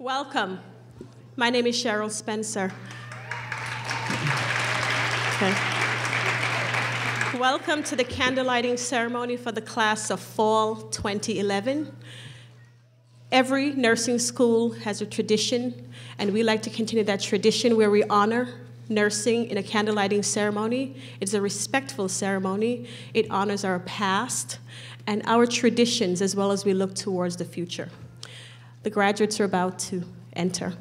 Welcome. My name is Cheryl Spencer. Okay. Welcome to the candlelighting ceremony for the class of Fall 2011. Every nursing school has a tradition, and we like to continue that tradition where we honor nursing in a candlelighting ceremony. It's a respectful ceremony. It honors our past and our traditions as well as we look towards the future. The graduates are about to enter.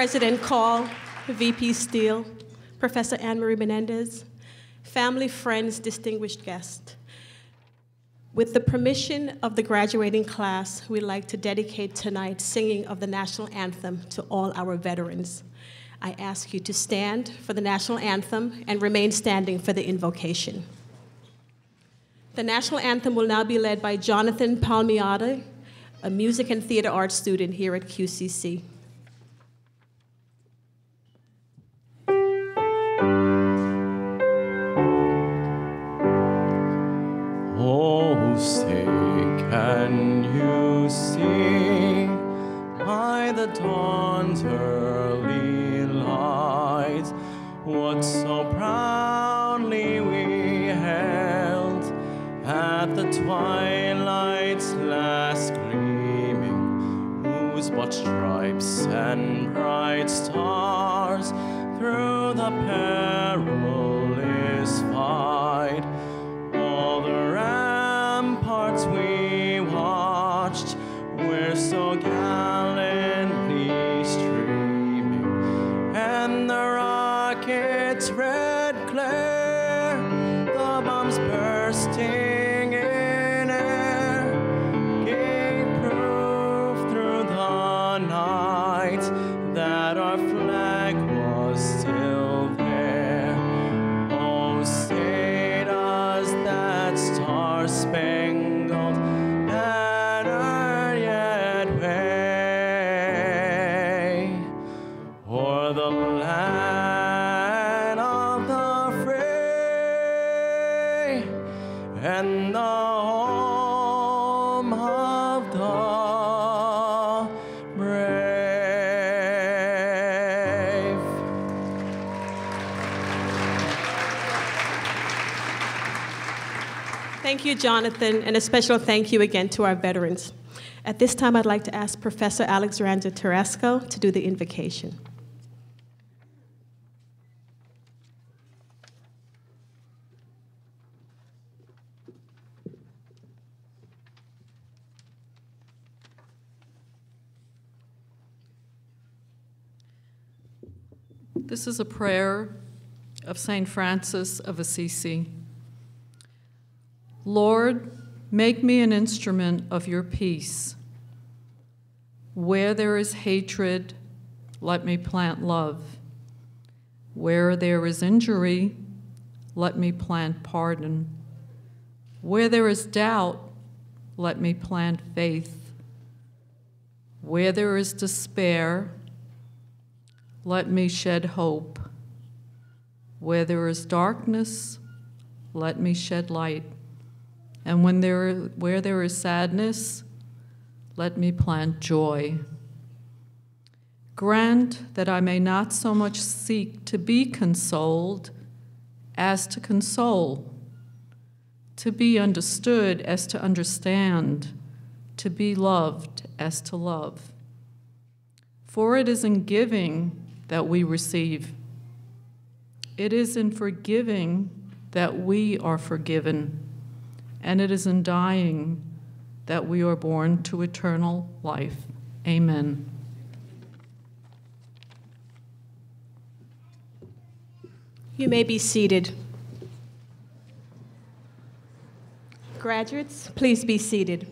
President Call, VP Steele, Professor Anne-Marie Menendez, family, friends, distinguished guests. With the permission of the graduating class, we'd like to dedicate tonight's singing of the national anthem to all our veterans. I ask you to stand for the national anthem and remain standing for the invocation. The national anthem will now be led by Jonathan Palmiade, a music and theater arts student here at QCC. Oh, say, can you sing by the dawn's early light, what so proudly we held at the twilight's last gleaming, whose but stripes and bright stars through the perilous fight. All the ramparts we watched were so gallantly streaming, and the rocket's red glare, the bombs bursting in air, gave proof through the night that our flag was still there. Oh, say does that star-spangled banner yet wave o'er the land of the free and the home of the brave. Thank you, Jonathan, and a special thank you again to our veterans. At this time, I'd like to ask Professor Alexandra Terasco to do the invocation. This is a prayer of St. Francis of Assisi. Lord, make me an instrument of your peace. Where there is hatred, let me plant love. Where there is injury, let me plant pardon. Where there is doubt, let me plant faith. Where there is despair, let me shed hope. Where there is darkness, let me shed light. And where there is sadness, let me plant joy. Grant that I may not so much seek to be consoled as to console, to be understood as to understand, to be loved as to love. For it is in giving that we receive. It is in forgiving that we are forgiven. And it is in dying that we are born to eternal life. Amen. You may be seated. Graduates, please be seated.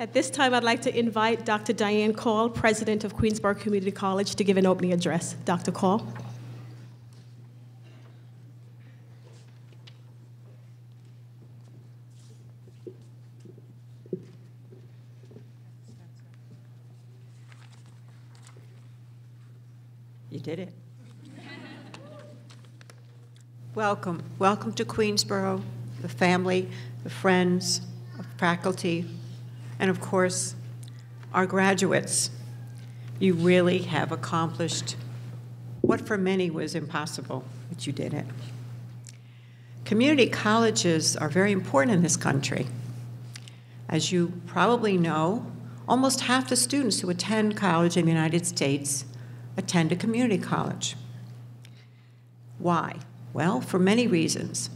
At this time, I'd like to invite Dr. Diane Call, President of Queensborough Community College, to give an opening address. Dr. Call. You did it. Welcome. Welcome to Queensborough, the family, the friends, the faculty, and of course, our graduates. You really have accomplished what for many was impossible, but you did it. Community colleges are very important in this country. As you probably know, almost half the students who attend college in the United States attend a community college. Why? Well, for many reasons.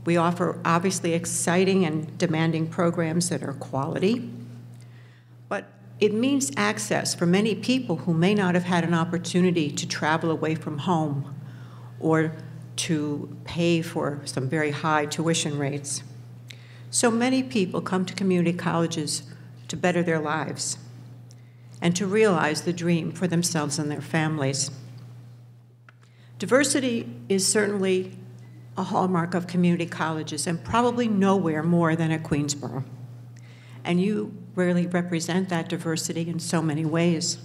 We offer obviously exciting and demanding programs that are quality, but it means access for many people who may not have had an opportunity to travel away from home or to pay for some very high tuition rates. So many people come to community colleges to better their lives and to realize the dream for themselves and their families. Diversity is certainly a hallmark of community colleges, and probably nowhere more than at Queensborough. And you really represent that diversity in so many ways.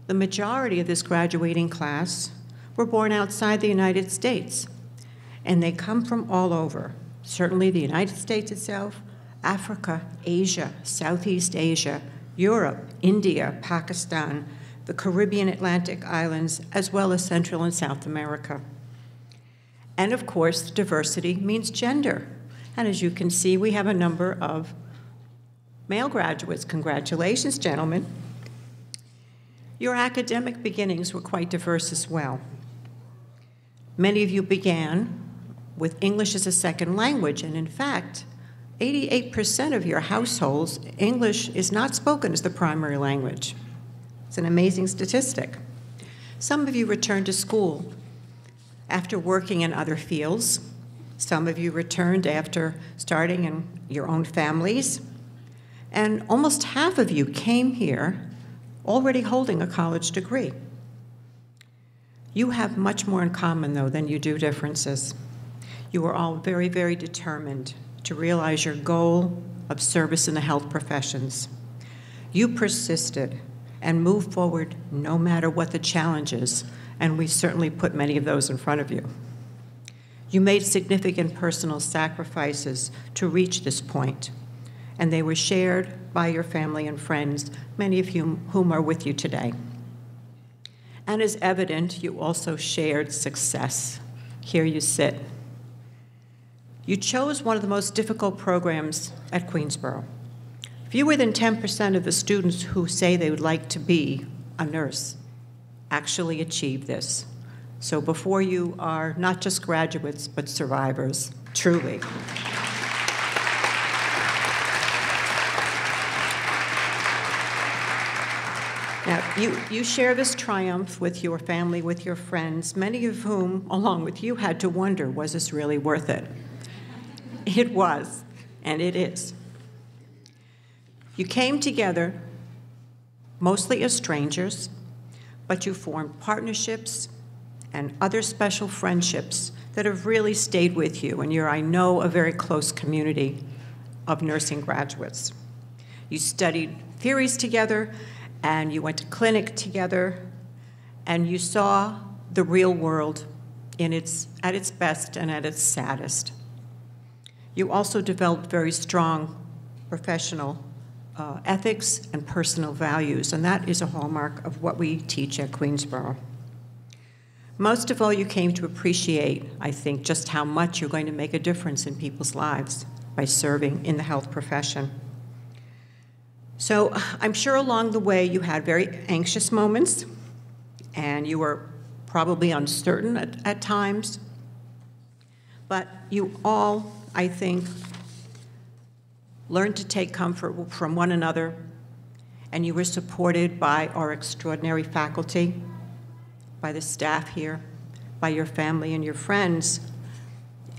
The majority of this graduating class were born outside the United States, and they come from all over, certainly the United States itself, Africa, Asia, Southeast Asia, Europe, India, Pakistan, the Caribbean Atlantic Islands, as well as Central and South America. And of course, diversity means gender. And as you can see, we have a number of male graduates. Congratulations, gentlemen. Your academic beginnings were quite diverse as well. Many of you began with English as a second language, and in fact, 88% of your households, English is not spoken as the primary language. It's an amazing statistic. Some of you returned to school after working in other fields. Some of you returned after starting in your own families. And almost half of you came here already holding a college degree. You have much more in common, though, than you do differences. You are all very, very determined to realize your goal of service in the health professions. You persisted and moved forward no matter what the challenges, and we certainly put many of those in front of you. You made significant personal sacrifices to reach this point, and they were shared by your family and friends, many of whom are with you today. And as evident, you also shared success. Here you sit. You chose one of the most difficult programs at Queensborough. Fewer than 10% of the students who say they would like to be a nurse actually achieve this. So before you are not just graduates, but survivors, truly. Now, you share this triumph with your family, with your friends, many of whom, along with you, had to wonder, was this really worth it? It was, and it is. You came together mostly as strangers, but you formed partnerships and other special friendships that have really stayed with you, and you're, I know, a very close community of nursing graduates. You studied theories together, and you went to clinic together, and you saw the real world at its best and at its saddest. You also developed very strong professional ethics and personal values, and that is a hallmark of what we teach at Queensborough. Most of all, you came to appreciate, I think, just how much you're going to make a difference in people's lives by serving in the health profession. So I'm sure along the way you had very anxious moments, and you were probably uncertain at times, but you all, I think, learned to take comfort from one another, and you were supported by our extraordinary faculty, by the staff here, by your family and your friends.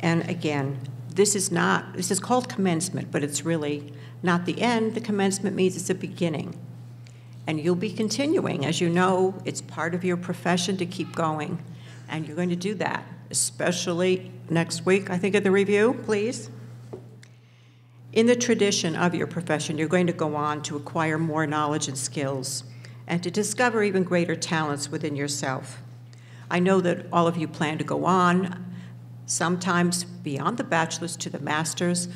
And again, this is called commencement, but it's really not the end. The commencement means it's a beginning. And you'll be continuing. As you know, it's part of your profession to keep going, and you're going to do that, especially next week, I think, at the review, please. In the tradition of your profession, you're going to go on to acquire more knowledge and skills and to discover even greater talents within yourself. I know that all of you plan to go on, sometimes beyond the bachelor's to the master's,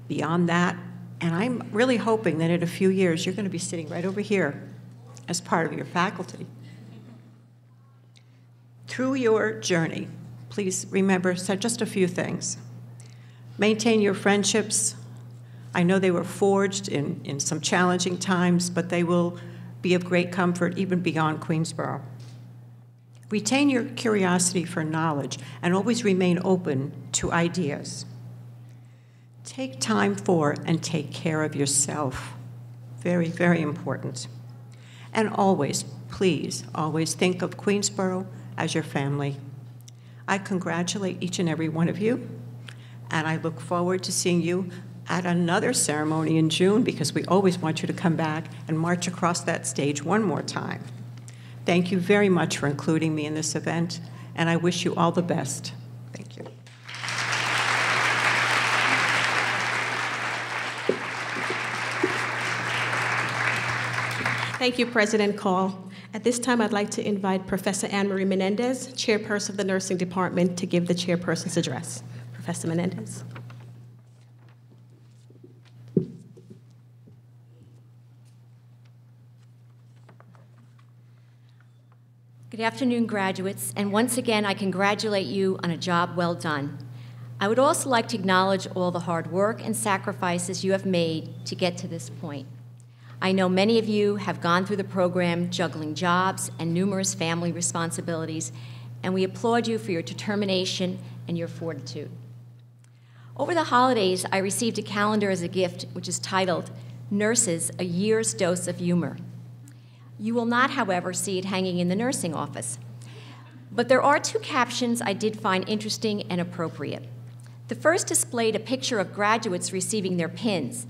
beyond that, and I'm really hoping that in a few years you're going to be sitting right over here as part of your faculty. Through your journey, please remember just a few things. Maintain your friendships. I know they were forged in some challenging times, but they will be of great comfort even beyond Queensborough. Retain your curiosity for knowledge and always remain open to ideas. Take time for and take care of yourself. Very, very important. And always, please, always think of Queensborough as your family. I congratulate each and every one of you, and I look forward to seeing you at another ceremony in June, because we always want you to come back and march across that stage one more time. Thank you very much for including me in this event, and I wish you all the best. Thank you. Thank you, President Call. At this time, I'd like to invite Professor Anne-Marie Menendez, Chairperson of the Nursing Department, to give the Chairperson's address. Professor Menendez. Good afternoon, graduates, and once again, I congratulate you on a job well done. I would also like to acknowledge all the hard work and sacrifices you have made to get to this point. I know many of you have gone through the program juggling jobs and numerous family responsibilities, and we applaud you for your determination and your fortitude. Over the holidays, I received a calendar as a gift which is titled, Nurses, A Year's Dose of Humor. You will not, however, see it hanging in the nursing office. But there are two captions I did find interesting and appropriate. The first displayed a picture of graduates receiving their pins.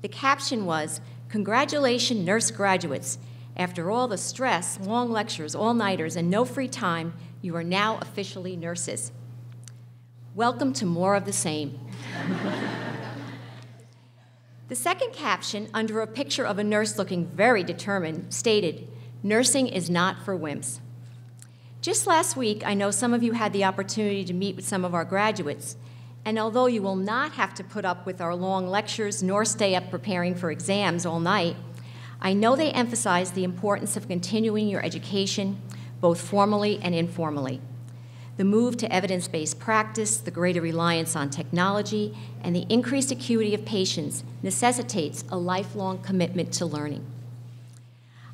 The caption was, "Congratulations, nurse graduates. After all the stress, long lectures, all-nighters, and no free time, you are now officially nurses. Welcome to more of the same." The second caption, under a picture of a nurse looking very determined, stated, "Nursing is not for wimps." Just last week, I know some of you had the opportunity to meet with some of our graduates, and although you will not have to put up with our long lectures nor stay up preparing for exams all night, I know they emphasize the importance of continuing your education, both formally and informally. The move to evidence-based practice, the greater reliance on technology, and the increased acuity of patients necessitates a lifelong commitment to learning.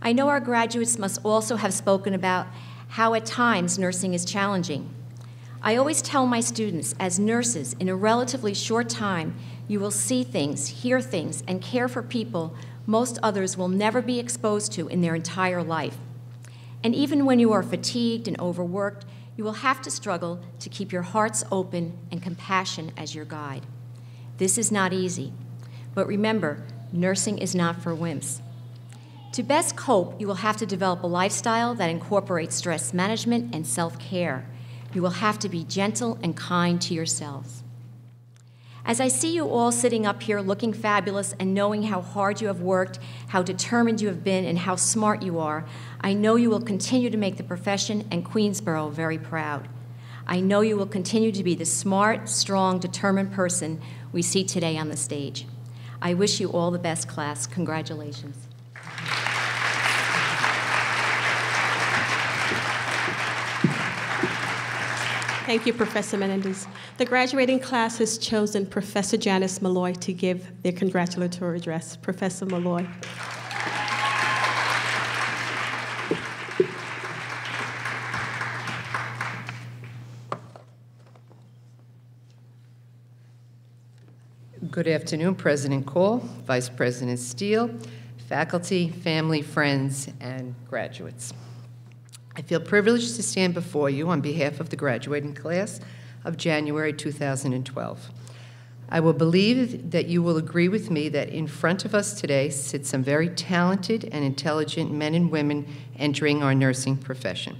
I know our graduates must also have spoken about how at times nursing is challenging. I always tell my students, as nurses, in a relatively short time, you will see things, hear things, and care for people most others will never be exposed to in their entire life. And even when you are fatigued and overworked, you will have to struggle to keep your hearts open and compassion as your guide. This is not easy, but remember, nursing is not for wimps. To best cope, you will have to develop a lifestyle that incorporates stress management and self-care. You will have to be gentle and kind to yourselves. As I see you all sitting up here looking fabulous and knowing how hard you have worked, how determined you have been, and how smart you are, I know you will continue to make the profession and Queensborough very proud. I know you will continue to be the smart, strong, determined person we see today on the stage. I wish you all the best, class. Congratulations. Thank you, Professor Menendez. The graduating class has chosen Professor Janice Malloy to give their congratulatory address. Professor Malloy. Good afternoon, President Call, Vice President Steele, faculty, family, friends, and graduates. I feel privileged to stand before you on behalf of the graduating class of January 2012. I will believe that you will agree with me that in front of us today sit some very talented and intelligent men and women entering our nursing profession.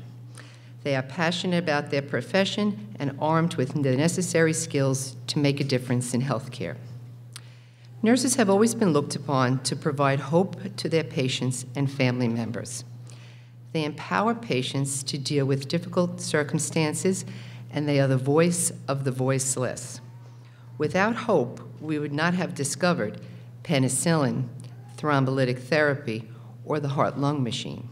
They are passionate about their profession and armed with the necessary skills to make a difference in healthcare. Nurses have always been looked upon to provide hope to their patients and family members. They empower patients to deal with difficult circumstances, and they are the voice of the voiceless. Without hope, we would not have discovered penicillin, thrombolytic therapy, or the heart-lung machine.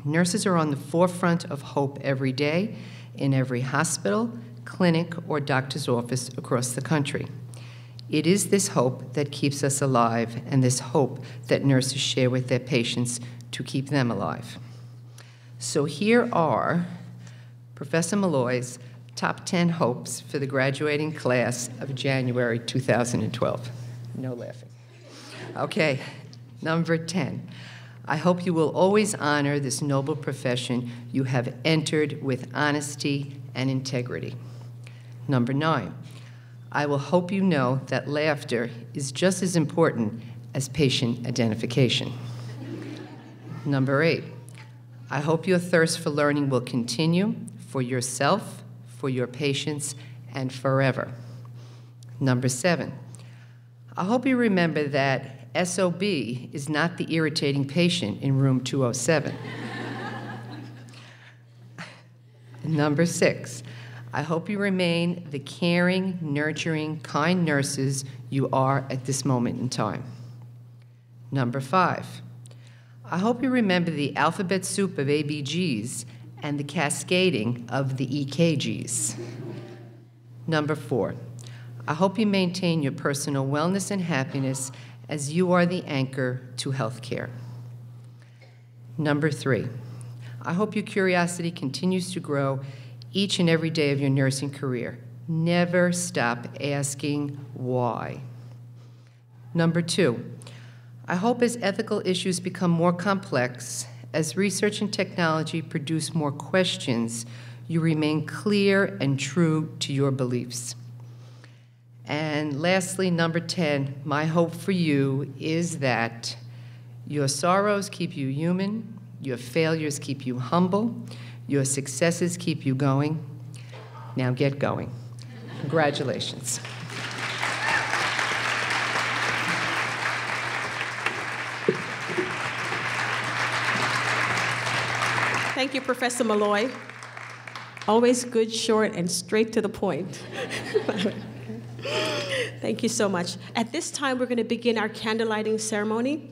Nurses are on the forefront of hope every day in every hospital, clinic, or doctor's office across the country. It is this hope that keeps us alive, and this hope that nurses share with their patients to keep them alive. So here are Professor Malloy's top 10 hopes for the graduating class of January 2012. No laughing. Okay, number 10. I hope you will always honor this noble profession you have entered with honesty and integrity. Number 9. I will hope you know that laughter is just as important as patient identification. Number 8. I hope your thirst for learning will continue for yourself, for your patients, and forever. Number 7, I hope you remember that SOB is not the irritating patient in room 207. Number 6, I hope you remain the caring, nurturing, kind nurses you are at this moment in time. Number 5, I hope you remember the alphabet soup of ABGs and the cascading of the EKGs. Number 4, I hope you maintain your personal wellness and happiness as you are the anchor to healthcare. Number 3, I hope your curiosity continues to grow each and every day of your nursing career. Never stop asking why. Number 2, I hope as ethical issues become more complex, as research and technology produce more questions, you remain clear and true to your beliefs. And lastly, number 10, my hope for you is that your sorrows keep you human, your failures keep you humble, your successes keep you going. Now get going. Congratulations. Thank you, Professor Malloy. Always good, short, and straight to the point. Thank you so much. At this time, we're going to begin our candlelighting ceremony.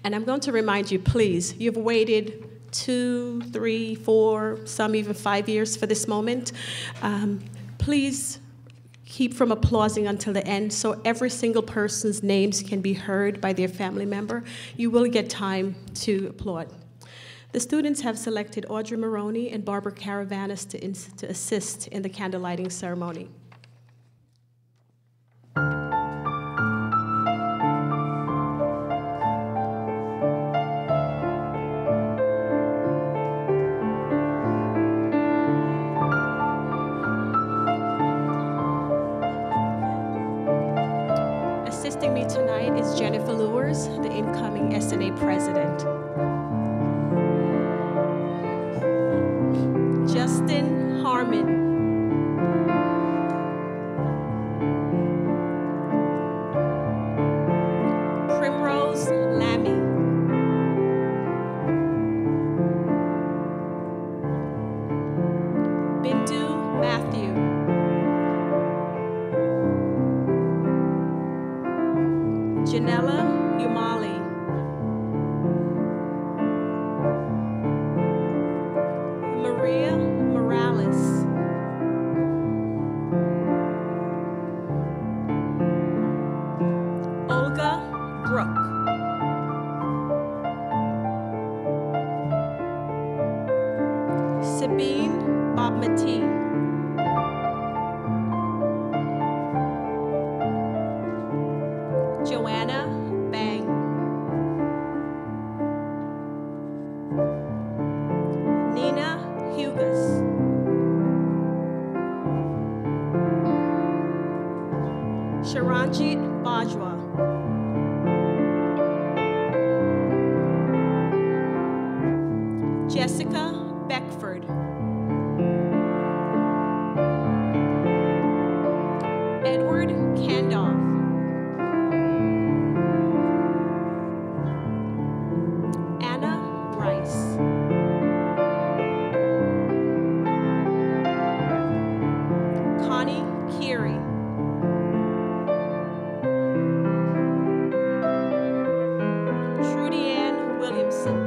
And I'm going to remind you, please, you've waited 2, 3, 4, some even 5 years for this moment. Please keep from applauding until the end so every single person's names can be heard by their family member. You will get time to applaud. The students have selected Audrey Maroney and Barbara Caravanis to assist in the candlelighting ceremony. Assisting me tonight is Jennifer Lewis, the incoming SNA president. Justin Harmon. Primrose Lammy. Bindu Matthew. Janella Umali. Maria Morales. Olga Brook. Sabine Bobmati. Joanna Bang. Nina Hugas. Sharanjit Bajwa. Jessica Beckford. Edward Candoff. Anna Rice. Connie Keary. Trudy Ann Williamson.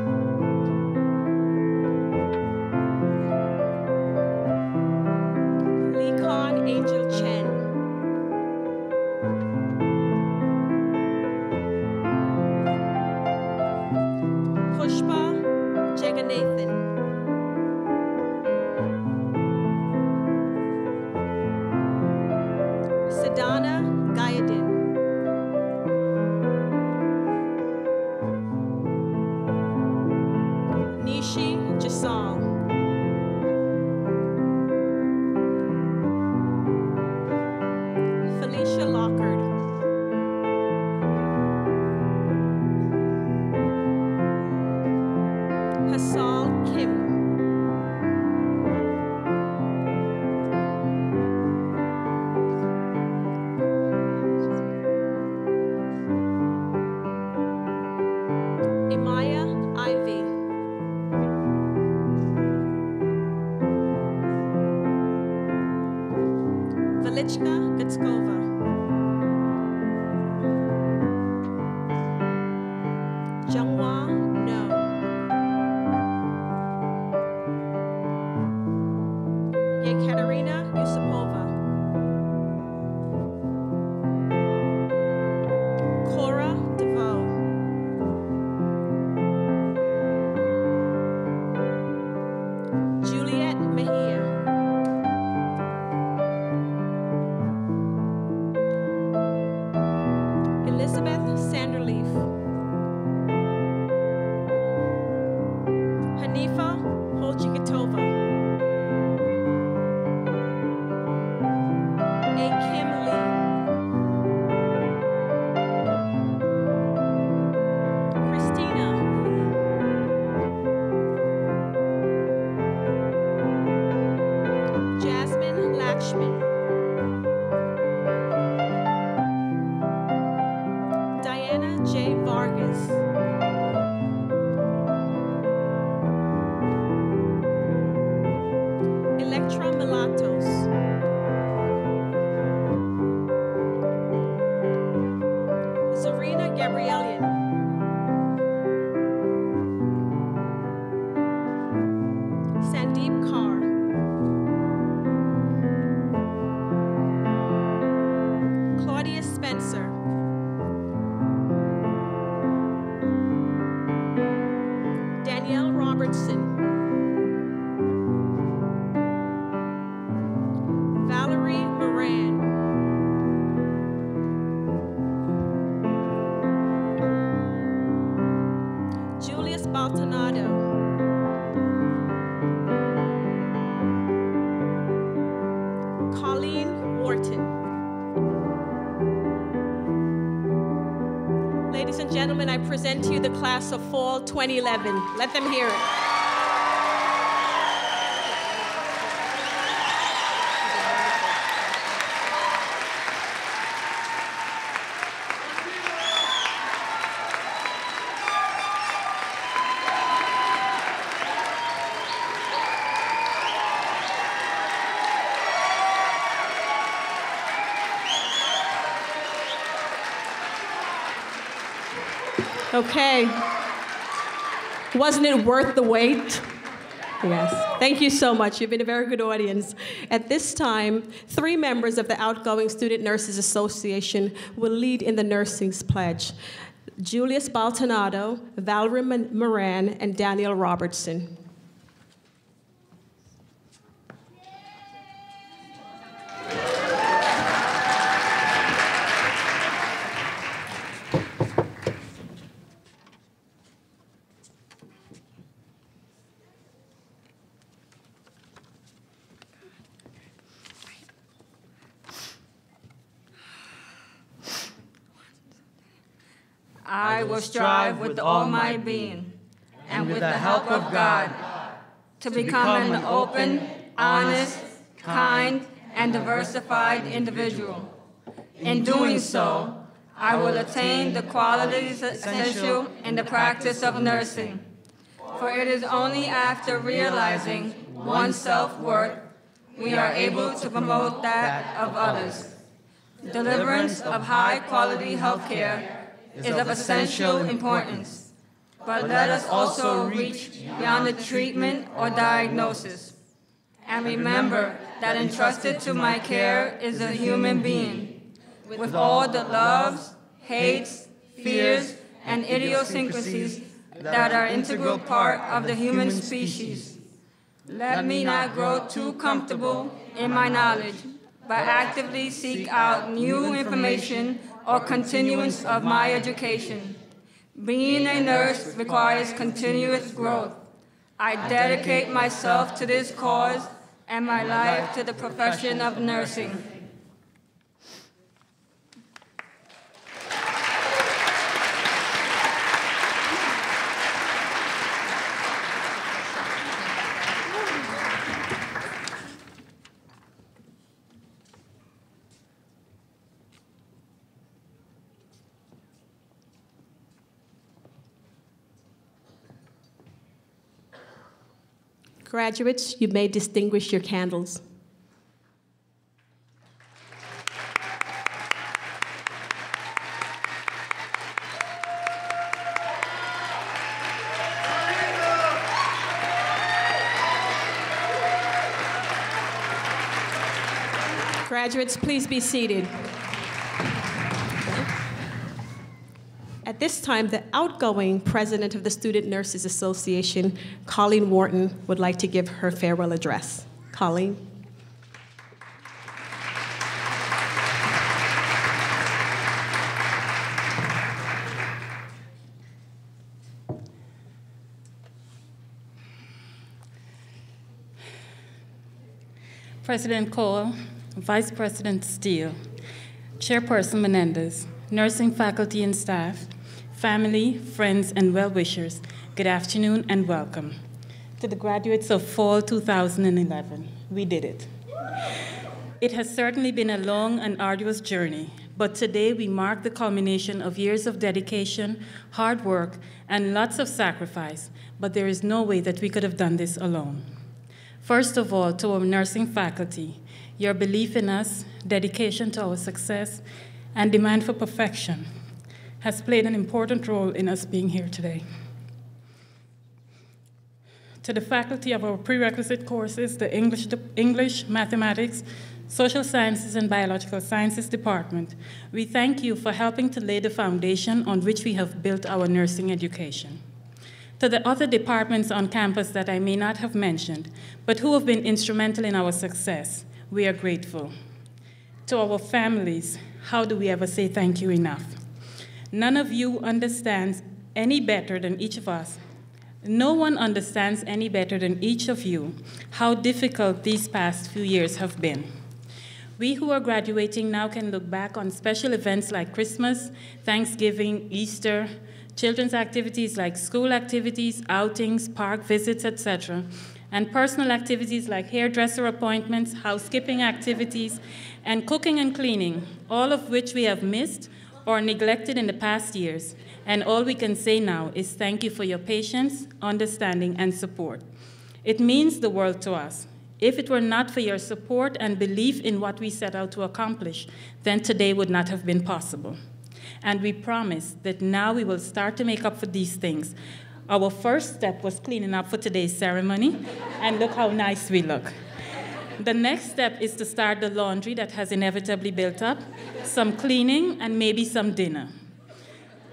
Lee-Con Angel Chen. Pushpa Jaganathan. Sadhana Gayadin. Nishi Jasong. Felicia Lockard. Hassal Kim. Imaya Ivy. Velichka Gutskova. Jungwa No. Marina Yusupova, Cora DeVoe, Juliet Mejia, Elizabeth Sanderleaf, Hanifa Holchikatova, A. Kim Lee, Christina Lee, Jasmine Lakshman, Diana J. Vargas, Electra Melatos, Zarina Gabrielian, Sandeep Kaur, Claudia Spencer, Danielle Robertson, Valerie Moran, Julius Baltonado, Colleen Wharton. Ladies and gentlemen, I present to you the class of fall 2011. Let them hear it. Okay. Wasn't it worth the wait? Yes. Thank you so much. You've been a very good audience. At this time, 3 members of the outgoing Student Nurses Association will lead in the Nursing's Pledge: Julius Baltonado, Valerie Moran, and Danielle Robertson. I will strive with all my being, and with the help of God, to become an open, honest, kind, and diversified individual. In doing so, I will attain the qualities essential in the practice of nursing. For it is only after realizing one's self-worth we are able to promote that of others. Deliverance of high-quality health care is of essential importance, but let us also reach beyond the treatment or diagnosis. And remember that entrusted to my care is a human being, with all the loves, hates, fears, and idiosyncrasies that are an integral part of the human species. Let me not grow too comfortable in my knowledge, but actively seek out new information or continuance of my education. Being a nurse requires continuous growth. I dedicate myself to this cause and my life to the profession of nursing. Graduates, you may distinguish your candles. Graduates, please be seated. At this time, the outgoing president of the Student Nurses Association, Colleen Wharton, would like to give her farewell address. Colleen. President Cole, Vice President Steele, Chairperson Menendez, nursing faculty and staff, family, friends, and well-wishers, good afternoon and welcome. To the graduates of fall 2011, we did it. It has certainly been a long and arduous journey, but today we mark the culmination of years of dedication, hard work, and lots of sacrifice, but there is no way that we could have done this alone. First of all, to our nursing faculty, your belief in us, dedication to our success, and demand for perfection has played an important role in us being here today. To the faculty of our prerequisite courses, the English, Mathematics, Social Sciences, and Biological Sciences Department, we thank you for helping to lay the foundation on which we have built our nursing education. To the other departments on campus that I may not have mentioned, but who have been instrumental in our success, we are grateful. To our families, how do we ever say thank you enough? None of you understands any better than each of us. No one understands any better than each of you how difficult these past few years have been. We who are graduating now can look back on special events like Christmas, Thanksgiving, Easter, children's activities like school activities, outings, park visits, etc., and personal activities like hairdresser appointments, housekeeping activities, and cooking and cleaning, all of which we have missed or neglected in the past years. And all we can say now is thank you for your patience, understanding, and support. It means the world to us. If it were not for your support and belief in what we set out to accomplish, then today would not have been possible. And we promise that now we will start to make up for these things. Our first step was cleaning up for today's ceremony, and look how nice we look. The next step is to start the laundry that has inevitably built up, some cleaning, and maybe some dinner.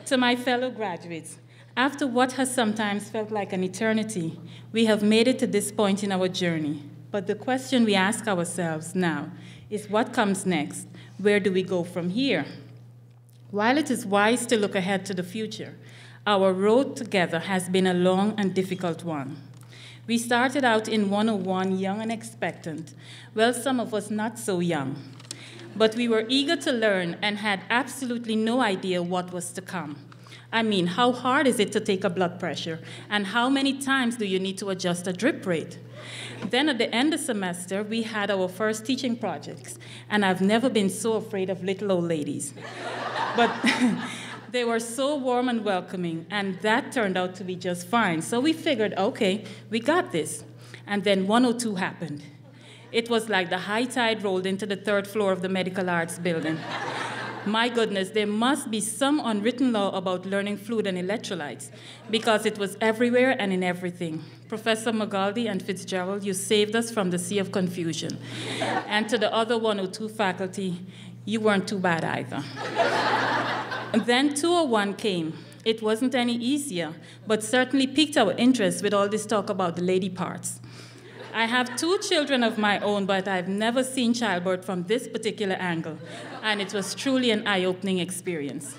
To my fellow graduates, after what has sometimes felt like an eternity, we have made it to this point in our journey. But the question we ask ourselves now is what comes next? Where do we go from here? While it is wise to look ahead to the future, our road together has been a long and difficult one. We started out in 101 young and expectant. Well, some of us not so young. But we were eager to learn and had absolutely no idea what was to come. I mean, how hard is it to take a blood pressure? And how many times do you need to adjust a drip rate? Then at the end of the semester, we had our first teaching projects. And I've never been so afraid of little old ladies. But they were so warm and welcoming, and that turned out to be just fine. So we figured, okay, we got this. And then 102 happened. It was like the high tide rolled into the third floor of the medical arts building. My goodness, there must be some unwritten law about learning fluid and electrolytes, because it was everywhere and in everything. Professor Magaldi and Fitzgerald, you saved us from the sea of confusion. And to the other 102 faculty, you weren't too bad either. And then 201 came. It wasn't any easier, but certainly piqued our interest with all this talk about the lady parts. I have 2 children of my own, but I've never seen childbirth from this particular angle, and it was truly an eye-opening experience.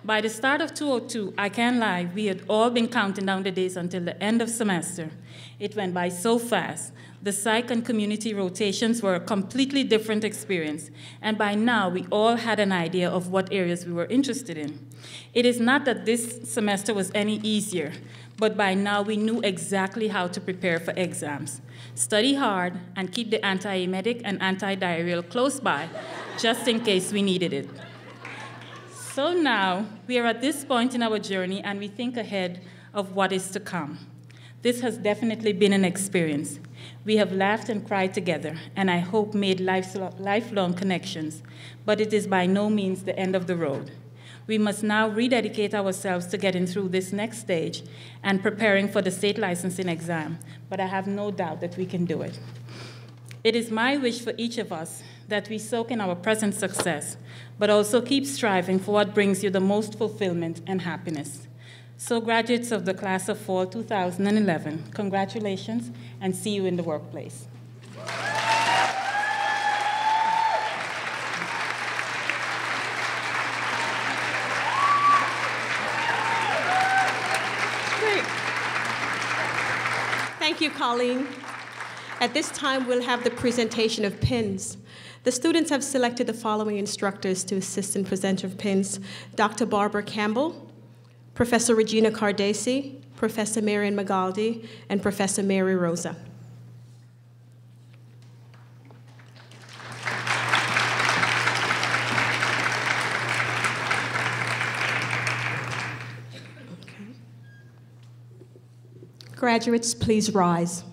By the start of 202, I can't lie, we had all been counting down the days until the end of semester. It went by so fast. The psych and community rotations were a completely different experience, and by now we all had an idea of what areas we were interested in. It is not that this semester was any easier, but by now we knew exactly how to prepare for exams. Study hard and keep the anti-emetic and anti-diarrheal close by, just in case we needed it. So now we are at this point in our journey and we think ahead of what is to come. This has definitely been an experience. We have laughed and cried together, and I hope made lifelong connections, but it is by no means the end of the road. We must now rededicate ourselves to getting through this next stage and preparing for the state licensing exam, but I have no doubt that we can do it. It is my wish for each of us that we soak in our present success, but also keep striving for what brings you the most fulfillment and happiness. So graduates of the class of fall 2011, congratulations and see you in the workplace. Great. Thank you, Colleen. At this time, we'll have the presentation of pins. The students have selected the following instructors to assist in presentation of pins: Dr. Barbara Campbell, Professor Regina Cardesi, Professor Marian Magaldi, and Professor Mary Rosa. Okay. Graduates, please rise.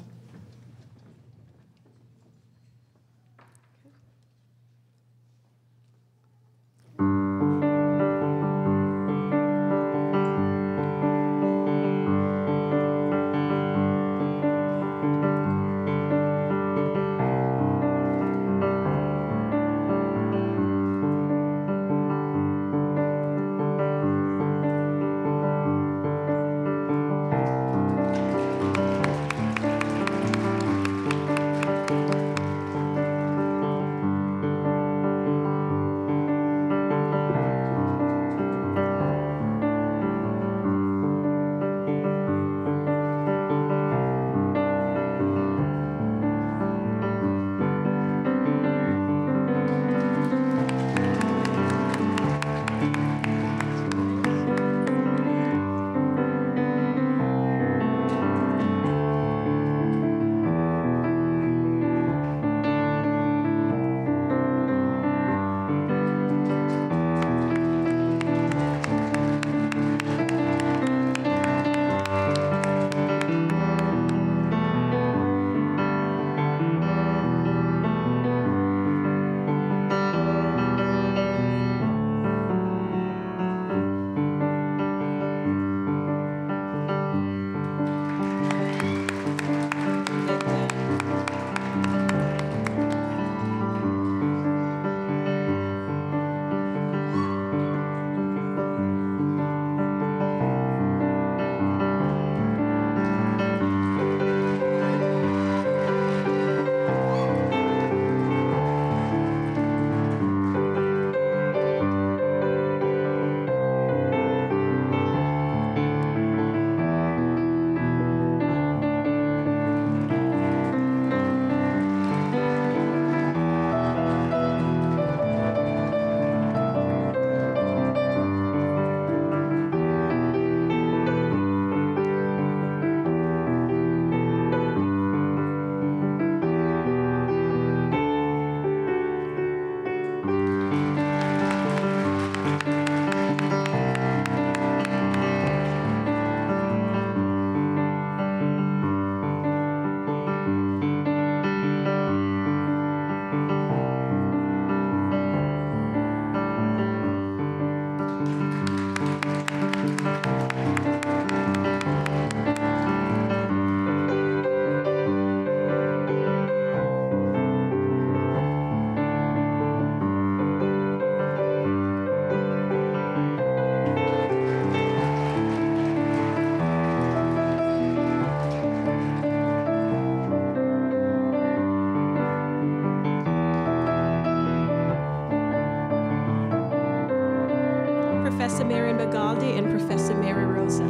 Professor Marian Magaldi and Professor Mary Rosa.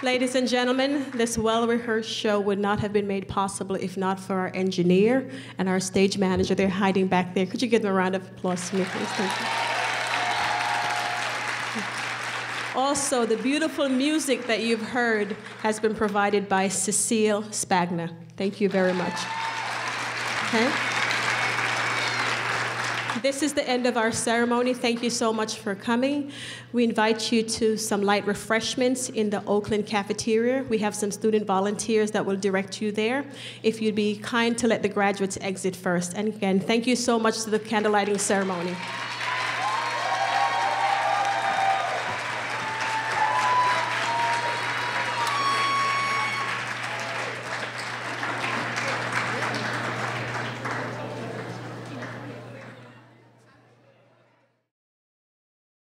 Ladies and gentlemen, this well-rehearsed show would not have been made possible if not for our engineer and our stage manager. They're hiding back there. Could you give them a round of applause for me, please? Thank you. Also, the beautiful music that you've heard has been provided by Cecile Spagna. Thank you very much. Okay. This is the end of our ceremony. Thank you so much for coming. We invite you to some light refreshments in the Oakland cafeteria. We have some student volunteers that will direct you there. If you'd be kind to let the graduates exit first. And again, thank you so much to the candlelighting ceremony.